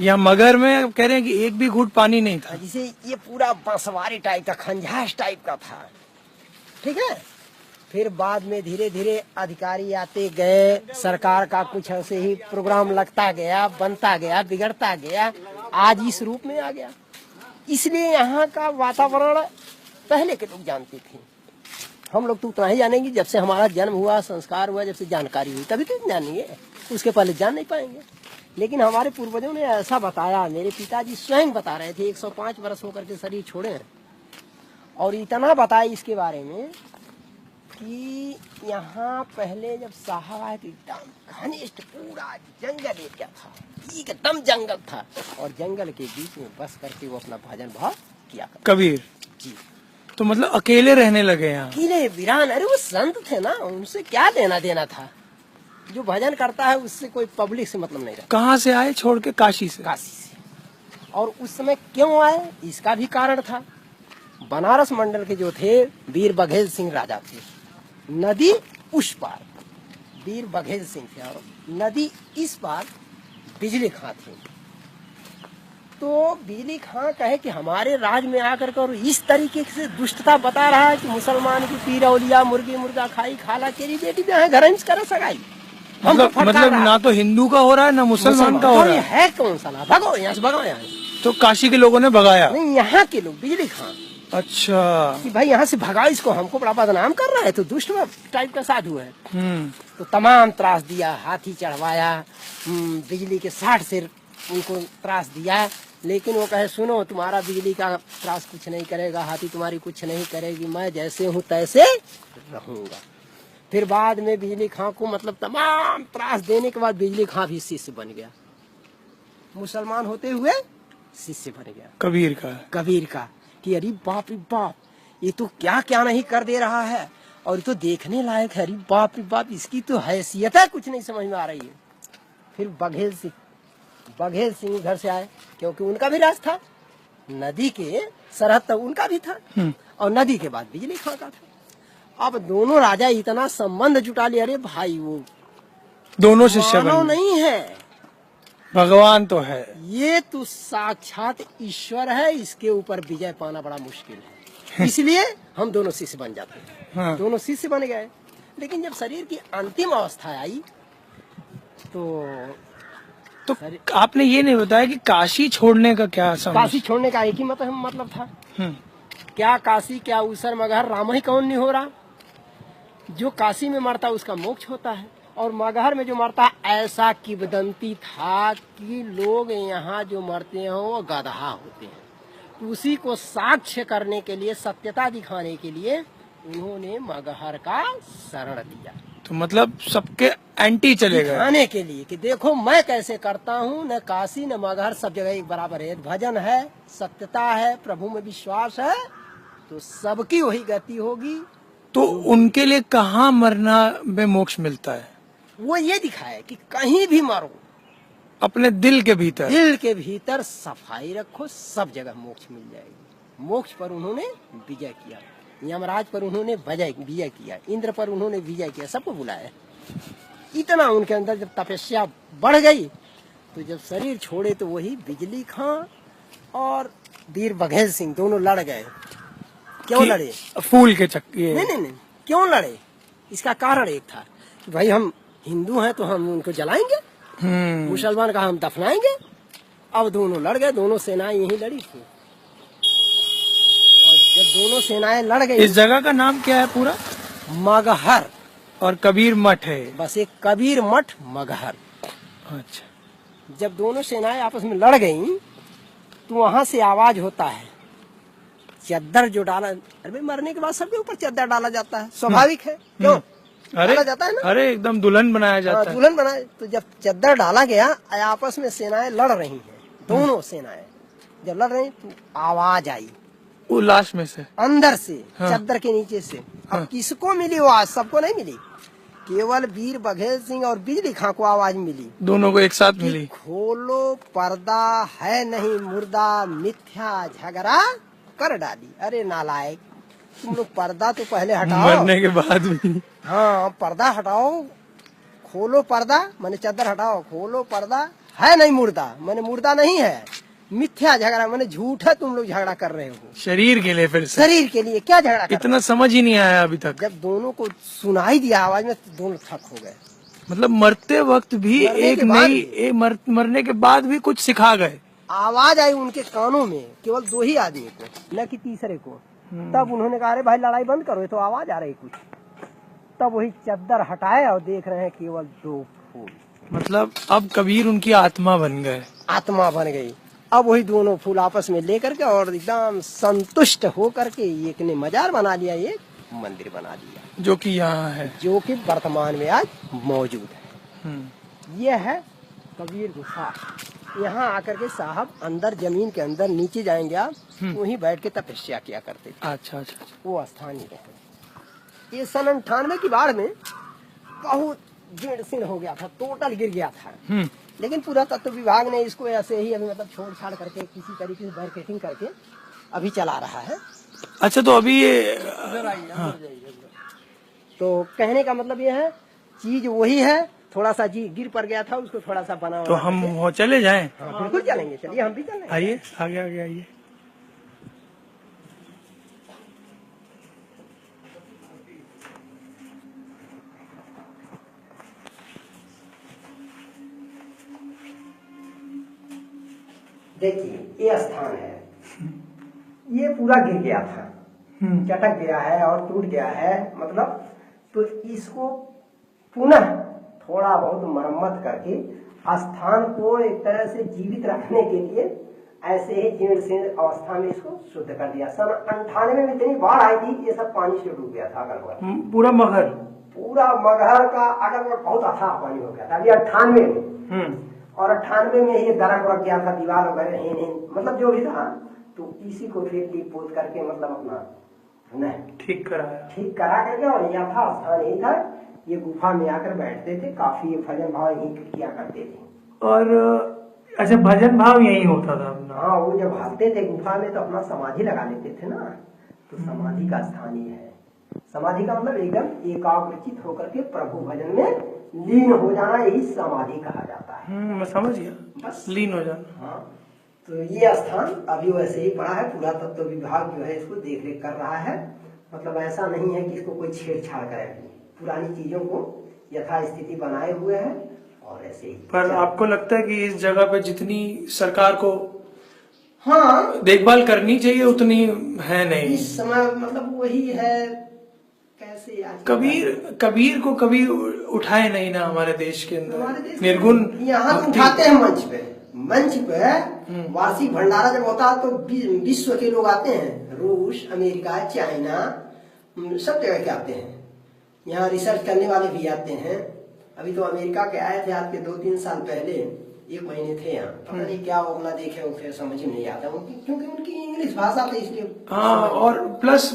यहाँ मगर में कह रहे हैं कि एक भी घूंट पानी नहीं था। जिसे ये पूरा बांसवारी टाइप का, खंजाश टाइप का था। ठीक है, फिर बाद में धीरे धीरे अधिकारी आते गए, सरकार का कुछ ऐसे ही प्रोग्राम लगता गया, बनता गया, बिगड़ता गया, आज इस रूप में आ गया। इसलिए यहाँ का वातावरण पहले के लोग जानते थे। हम लोग तो उतना ही जानेंगे जब से हमारा जन्म हुआ, संस्कार हुआ, जब से जानकारी हुई, तभी तो जानेंगे, उसके पहले जान नहीं पाएंगे। लेकिन हमारे पूर्वजों ने ऐसा बताया, मेरे पिताजी स्वयं बता रहे थे, 105 वर्ष होकर के शरीर छोड़े हैं, और इतना बताया इसके बारे में कि यहाँ पहले जब साहब आए तो एकदम घनिष्ठ पूरा जंगल एरिया था, एकदम जंगल था, और जंगल के बीच में बस करके वो अपना भजन भाव किया करते। कबीर जी, तो मतलब अकेले रहने लगे यहाँ। अकेले वीरान, अरे वो संत थे ना, उनसे क्या लेना देना था। जो भजन करता है उससे कोई पब्लिक से मतलब नहीं रहा। कहाँ से आए छोड़ के? काशी से। काशी से। और उस समय क्यों आए, इसका भी कारण था। बनारस मंडल के जो थे वीर बघेल सिंह राजा थे, नदी उस पार वीर बघेल सिंह थे, और नदी इस पार बिजली खां थे। तो बिजली खां कहे कि हमारे राज में आकर कर इस तरीके से दुष्टता बता रहा है कि मुसलमान की पीर औलिया मुर्गी मुर्गा खाई, खाला केरी बेटी भी है, घर में करा सगाई। मतलब ना तो हिंदू का हो रहा है ना मुसलमान का हो रहा है। कौन सा ना, भगो यहाँ से, भगो यहाँ से। तो काशी के लोगों ने भगाया? नहीं, यहाँ के लोग, बिजली खां। अच्छा, कि भाई यहाँ से भगा इसको, हमको बड़ा बदनाम कर रहा है, तो दुष्ट टाइप का साधु है। तो तमाम त्रास दिया, हाथी चढ़वाया, बिजली के 60 सिर उनको त्रास दिया। लेकिन वो कहे सुनो, तुम्हारा बिजली का त्रास कुछ नहीं करेगा, हाथी तुम्हारी कुछ नहीं करेगी, मैं जैसे हूँ तैसे रहूंगा। फिर बाद में बिजली खां को मतलब तमाम त्रास देने के बाद बिजली खां भी शिष्य बन गया, मुसलमान होते हुए शिष्य बन गया कबीर का। कबीर का कि अरे बाप रे बाप, ये तो क्या क्या नहीं कर दे रहा है, और ये तो देखने लायक है, अरे बाप रे बाप, इसकी तो हैसियत है कुछ नहीं समझ में आ रही है। फिर बघेल सिंह घर से आए, क्योंकि उनका भी राज था, नदी के सरहद तक उनका भी था, और नदी के बाद बिजली खां का था। अब दोनों राजा इतना संबंध जुटा लिया, अरे भाई वो दोनों शिष्य नहीं है, भगवान तो है, ये तो साक्षात ईश्वर है, इसके ऊपर विजय पाना बड़ा मुश्किल है। इसलिए हम दोनों शिष्य बन जाते हैं। हाँ। दोनों शिष्य बन गए। लेकिन जब शरीर की अंतिम अवस्था आई तो आपने ये नहीं बताया कि काशी छोड़ने का क्या समझ? काशी छोड़ने का एक ही मतलब था। क्या काशी, क्या उसर मगहर, राम ही कौन नहीं हो रहा। जो काशी में मरता उसका मोक्ष होता है, और मगहर में जो मरता है, ऐसा किंवदंती था कि लोग यहाँ जो मरते हैं वो गदहा होते हैं। उसी को साक्ष्य करने के लिए, सत्यता दिखाने के लिए उन्होंने मगहर का शरण लिया। तो मतलब सबके एंटी चले गए, दिखाने के लिए कि देखो मैं कैसे करता हूँ, न काशी न मगहर सब जगह एक बराबर है, भजन है, सत्यता है, प्रभु में विश्वास है, तो सबकी वही गति होगी। तो उनके लिए कहाँ मरना में मोक्ष मिलता है? वो ये दिखाए कि कहीं भी मरो, अपने दिल के भीतर सफाई रखो, सब जगह मोक्ष मिल जाएगी। मोक्ष पर उन्होंने विजय किया, यमराज पर उन्होंने विजय किया, इंद्र पर उन्होंने विजय किया, सबको बुलाया। इतना उनके अंदर जब तपस्या बढ़ गई, तो जब शरीर छोड़े तो वही बिजली खां और वीर बघेल सिंह दोनों लड़ गए। क्यों लड़े? फूल के चक्के? नहीं, क्यों लड़े? इसका कारण एक था कि भाई हम हिंदू हैं तो हम उनको जलाएंगे, मुसलमान का हम दफनाएंगे। अब दोनों लड़ गए, दोनों सेनाएं यही लड़ी थी, और जब दोनों सेनाएं लड़ गई। इस जगह का नाम क्या है पूरा? मगहर। और कबीर मठ है, बस एक कबीर मठ मगहर। अच्छा। जब दोनों सेनाएं आपस में लड़ गई तो वहां से आवाज होता है, चद्दर जो डाला, अरे मरने के बाद सबके ऊपर चद्दर डाला जाता है, स्वाभाविक है, क्यों डाला जाता है ना? अरे एकदम दुल्हन बनाया जाता है। दुल्हन बनाए। तो जब चद्दर डाला गया, आपस में सेनाएं लड़ रही हैं, दोनों सेनाएं जब लड़ रही तो आवाज आई उल्लास में से, अंदर से, चद्दर के नीचे से। अब किसको मिली वो आवाज? सबको नहीं मिली, केवल वीर बघेल सिंह और बिजली खां को आवाज मिली, दोनों को एक साथ मिली। खोलो पर्दा, है नहीं मुर्दा, मिथ्या झगड़ा कर डाली। अरे नालायक, तुम लोग पर्दा तो पहले हटाओ, मरने के बाद भी। हाँ, पर्दा हटाओ, खोलो पर्दा, माने चद्दर हटाओ, खोलो पर्दा, है नहीं मुर्दा, मैंने मुर्दा नहीं है, मिथ्या झगड़ा, मैंने झूठ है, तुम लोग झगड़ा कर रहे हो शरीर के लिए। फिर से शरीर के लिए क्या झगड़ा कर? इतना समझ ही नहीं आया अभी तक। जब दोनों को सुनाई दिया आवाज में तो दोनों थक हो गए। मतलब मरते वक्त भी मरने एक के बाद नई मरने के बाद भी कुछ सिखा गए। आवाज आई उनके कानों में, केवल 2 ही आदमी को, न कि तीसरे को। तब उन्होंने कहा अरे भाई लड़ाई बंद करो, ये तो आवाज आ रही कुछ। तब वही चद्दर हटाए और देख रहे हैं केवल 2 फूल। मतलब अब कबीर उनकी आत्मा बन गए। आत्मा बन गई। अब वही दोनों फूल आपस में लेकर के और एकदम संतुष्ट हो करके एक ने मजार बना लिया, एक मंदिर बना लिया, जो कि यहाँ है, जो कि वर्तमान में आज मौजूद है। यह है कबीर गुफा। यहाँ आकर के साहब अंदर जमीन के अंदर नीचे जाएंगे आप, वहीं बैठ के तपस्या किया करते थे। अच्छा। वो स्थान ही रहे। ये सन 98 की बाढ़ में बहुत जीर्ण शीर्ण हो गया था, टोटल गिर गया था। लेकिन पुरातत्व विभाग ने इसको ऐसे ही अभी मतलब छोड़ छाड़ करके किसी तरीके से बैरिकेडिंग करके अभी चला रहा है। अच्छा, तो अभी ये तो कहने का मतलब ये है, चीज वही है, थोड़ा सा जी गिर पड़ गया था, उसको थोड़ा सा बना। तो हम वो चले जाएं? हाँ, बिल्कुल चलेंगे, चलिए हम भी चलेंगे। आइए, आगे आइए। देखिए ये स्थान है, ये पूरा गिर गया था, चटक गया है और टूट गया है, मतलब तो इसको पुनः थोड़ा बहुत मरम्मत करके स्थान को एक तरह से जीवित रखने के लिए ऐसे ही जीर्ण शीर्ण अवस्था में इसको शुद्ध कर दिया। सन 98 में इतनी बाढ़ आई थी, ये सब पानी से डूब गया था अगल पूरा मगहर का अगल बहुत अथाह पानी हो गया था। अभी 98 में और 98 में ये दरक रख गया था, दीवार वगैरह है, मतलब जो भी था, तो इसी को फिर लीप पोत करके मतलब अपना ठीक करा करके और यह था स्थान यही था। ये गुफा में आकर बैठते थे, काफी भजन भाव यही किया करते थे। और अच्छा, भजन भाव यही होता था अपना? हाँ, वो जब आते थे गुफा में तो अपना समाधि लगा लेते थे ना, तो समाधि का स्थान ही है। समाधि का मतलब एकदम एकाग्रचित होकर के प्रभु भजन में लीन हो जाना, यही समाधि कहा जाता है। मैं समझ गया, बस लीन हो जाना। हाँ, तो ये स्थान अभी वैसे ही पड़ा है। पुरातत्व विभाग जो है इसको देख रेख कर रहा है। मतलब ऐसा नहीं है कि इसको कोई छेड़छाड़ करे, पुरानी चीजों को यथास्थिति बनाए हुए है और ऐसे ही। पर आपको लगता है कि इस जगह पे जितनी सरकार को हाँ देखभाल करनी चाहिए उतनी है नहीं इस समय? मतलब वही है, कैसे कबीर को कभी उठाए नहीं ना हमारे देश के अंदर। निर्गुण यहाँ उठाते हैं मंच पे वार्षिक भंडारा जब होता है तो विश्व के लोग आते हैं, रूस, अमेरिका, चाइना, सब जगह के आते हैं। यहाँ रिसर्च करने वाले भी आते हैं। अभी तो अमेरिका के आए थे आज के 2-3 साल पहले, 1 महीने थे यहाँ। पता नहीं क्या अपना देखे उसे समझ में नहीं आता उनकी, क्योंकि उनकी इंग्लिश भाषा थी इसलिए। हाँ, और प्लस